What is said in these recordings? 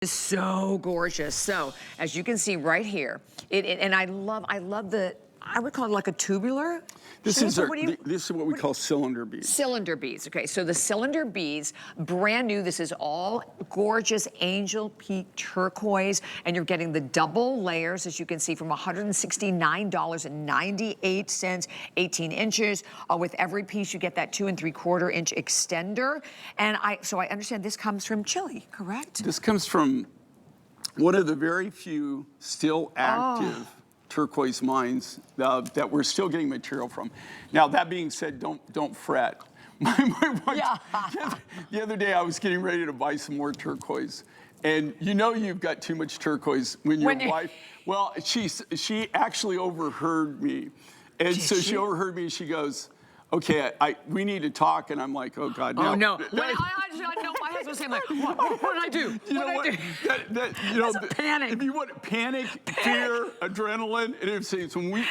Is so gorgeous. So as you can see right here, and I love the, I would call it like a tubular. This is what we call cylinder beads. Cylinder beads. Okay, so the cylinder beads, brand new. This is all gorgeous Angel Peak Turquoise, and you're getting the double layers, as you can see, from $169.98, 18 inches. With every piece, you get that 2 3/4 inch extender. And so I understand this comes from Chile, correct? This comes from one of the very few still active turquoise mines that we're still getting material from. Now, that being said, don't fret. My wife, the other day I was getting ready to buy some more turquoise, and you know you've got too much turquoise when your wife, well, she actually overheard me. And so she overheard me and she goes, okay, we need to talk. And I'm like, oh God, no. Oh no. I know my husband's saying like, what did I do? You know what? That's a panic. If you want panic, fear, adrenaline, and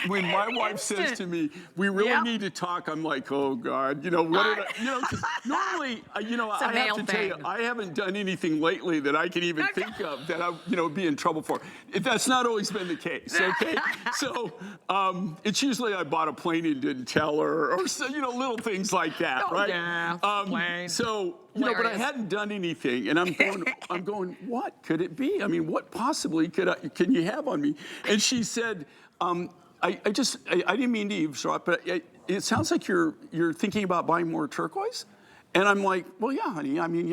when my wife says to me, we really need to talk, I'm like, oh God, what did normally, I have to tell you, I haven't done anything lately that I can even think of that I would be in trouble for. That's not always been the case, okay? So it's usually I bought a plane and didn't tell her, or little things like that, right? Yeah, so, but I hadn't done anything, and I'm going, what could it be? I mean, what possibly can you have on me? And she said, I didn't mean to eavesdrop, but it sounds like you're thinking about buying more turquoise. And I'm like, well, yeah, honey. I mean,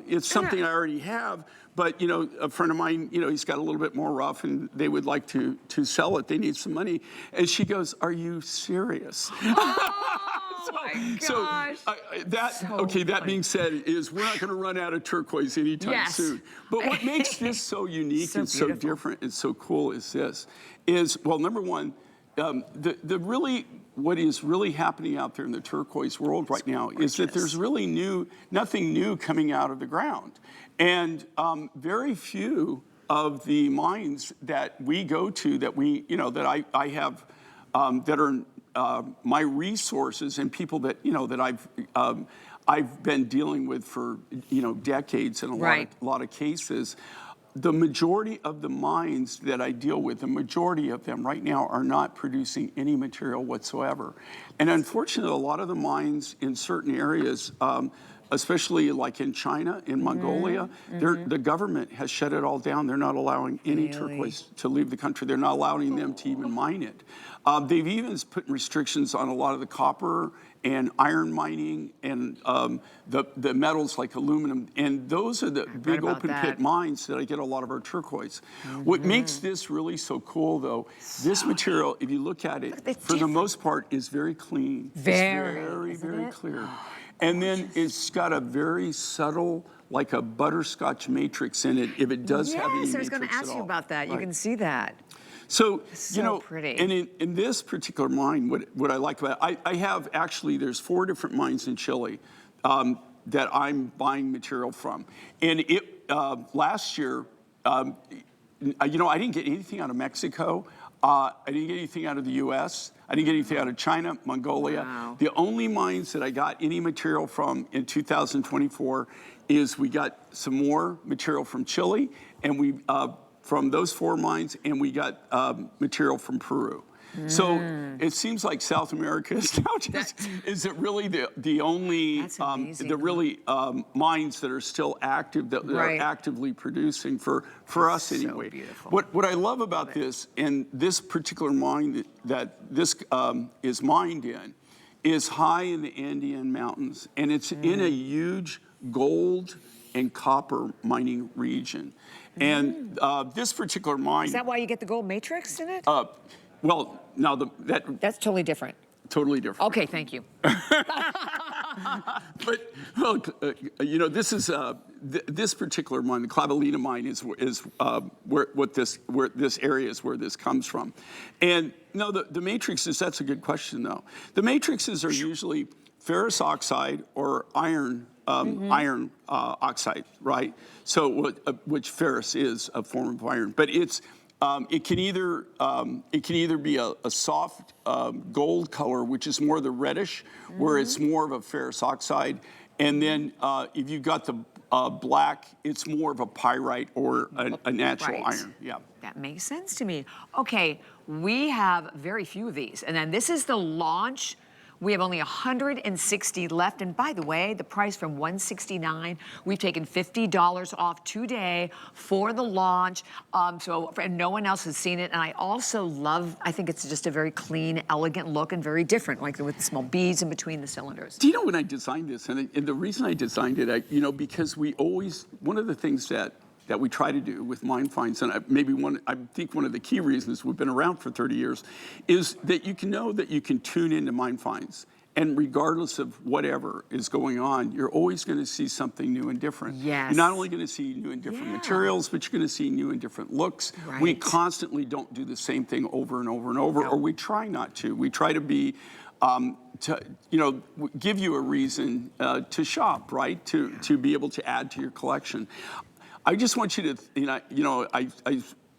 it's something I already have. But, a friend of mine, he's got a little bit more rough and they would like to sell it. They need some money. And she goes, are you serious? Oh my gosh. That being said, is we're not going to run out of turquoise anytime soon. But what makes this so unique and so different and so cool is well, number one, what is really happening out there in the turquoise world right now is that there's really nothing new coming out of the ground. And very few of the mines that we go to that I have that are my resources and people that that I've been dealing with for decades in a lot of cases. The majority of the mines that I deal with, the majority of them right now are not producing any material whatsoever. And unfortunately, a lot of the mines in certain areas, especially like in China, in Mongolia, the government has shut it all down. They're not allowing any turquoise to leave the country. They're not allowing them to even mine it. They've even put restrictions on a lot of the copper and iron mining and the metals like aluminum. And those are the big open pit mines that I get a lot of our turquoise. What makes this really so cool though, this material, if you look at it, for the most part is very clean. Very clear. And then it's got a very subtle, like a butterscotch matrix in it, if it does have any matrix at all. Yes, I was going to ask you about that. You can see that. So, pretty. And in this particular mine, what I like about it, I have actually, there's 4 different mines in Chile that I'm buying material from. And last year, I didn't get anything out of Mexico. I didn't get anything out of the US. I didn't get anything out of China, Mongolia. Wow. The only mines that I got any material from in 2024 is we got some more material from Chile, and from those 4 mines, and we got material from Peru. So it seems like South America is now is it really the only mines that are still active that are actively producing for us anyway. Beautiful. What I love about this and this particular mine that this is mined in is high in the Andean Mountains, and it's in a huge gold and copper mining region. And this particular mine... Is that why you get the gold matrix in it? Well, now that's totally different. Totally different. Okay, thank you. But look, this is this particular mine, the Clavelina mine, is where this area is where this comes from. And no, the matrices. That's a good question though. The matrices are usually ferrous oxide or iron. Iron oxide, right? So, which ferrous is a form of iron, but it can either be a soft gold color, which is more the reddish, where it's more of a ferrous oxide, and then if you've got the black, it's more of a pyrite or a natural Right. iron. Yeah. That makes sense to me. Okay, we have very few of these. And then this is the launch. We have only 160 left. And by the way, the price from $169, we've taken $50 off today for the launch. And no one else has seen it. And I also love, I think it's just a very clean, elegant look and very different, like with the small beads in between the cylinders. Do you know when I designed this? And the reason I designed it, because we always, one of the things that we try to do with mine finds, and I think one of the key reasons we've been around for 30 years, is that you can know that you can tune into mine finds. And regardless of whatever is going on, you're always going to see something new and different. Yes. You're not only going to see new and different materials, but you're going to see new and different looks. Right. We constantly don't do the same thing over and over and over, or we try not to. We try to be give you a reason to shop, right? To be able to add to your collection. I just want you to, I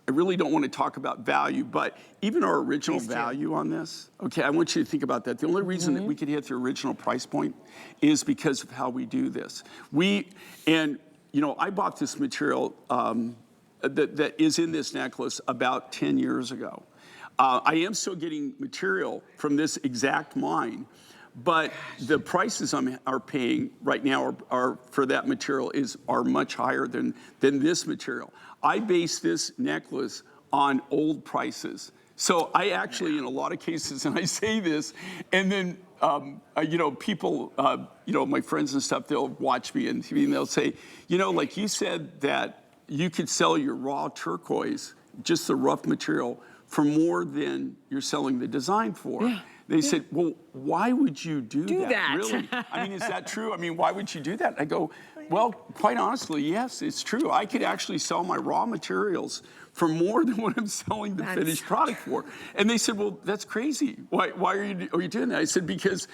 really don't want to talk about value, but even our original value on this, okay, I want you to think about that. The only reason that we could hit the original price point is because of how we do this. I bought this material that is in this necklace about 10 years ago. I am still getting material from this exact mine, but the prices are paying right now are for that material are much higher than this material. I base this necklace on old prices. So I actually, in a lot of cases, and I say this, and then people, my friends and stuff, they'll watch me and they'll say, like you said that you could sell your raw turquoise, just the rough material, for more than you're selling the design for. Yeah. They said, well, why would you do that? Really? I mean, is that true? I mean, why would you do that? I go, well, quite honestly, yes, it's true. I could actually sell my raw materials for more than what I'm selling the finished product for. And they said, well, that's crazy. Why are you doing that? I said, because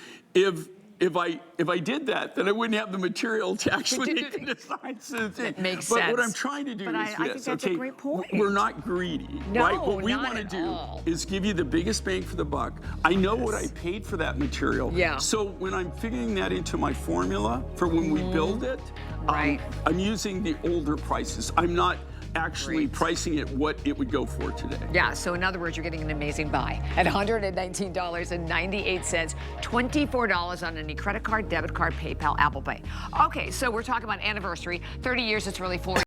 if I did that, then I wouldn't have the material to actually make the designs. That makes sense. But what I'm trying to do is this. I think that's a great point. We're not greedy, no, right? What we not want to at do all. is give you the biggest bang for the buck. I know what I paid for that material. Yeah. So when I'm figuring that into my formula for when we build it, I'm using the older prices. I'm not actually pricing it what it would go for today. Yeah, so in other words, you're getting an amazing buy at $119.98, $24 on any credit card, debit card, PayPal, Apple Pay. Okay, so we're talking about anniversary, 30 years, it's really 40.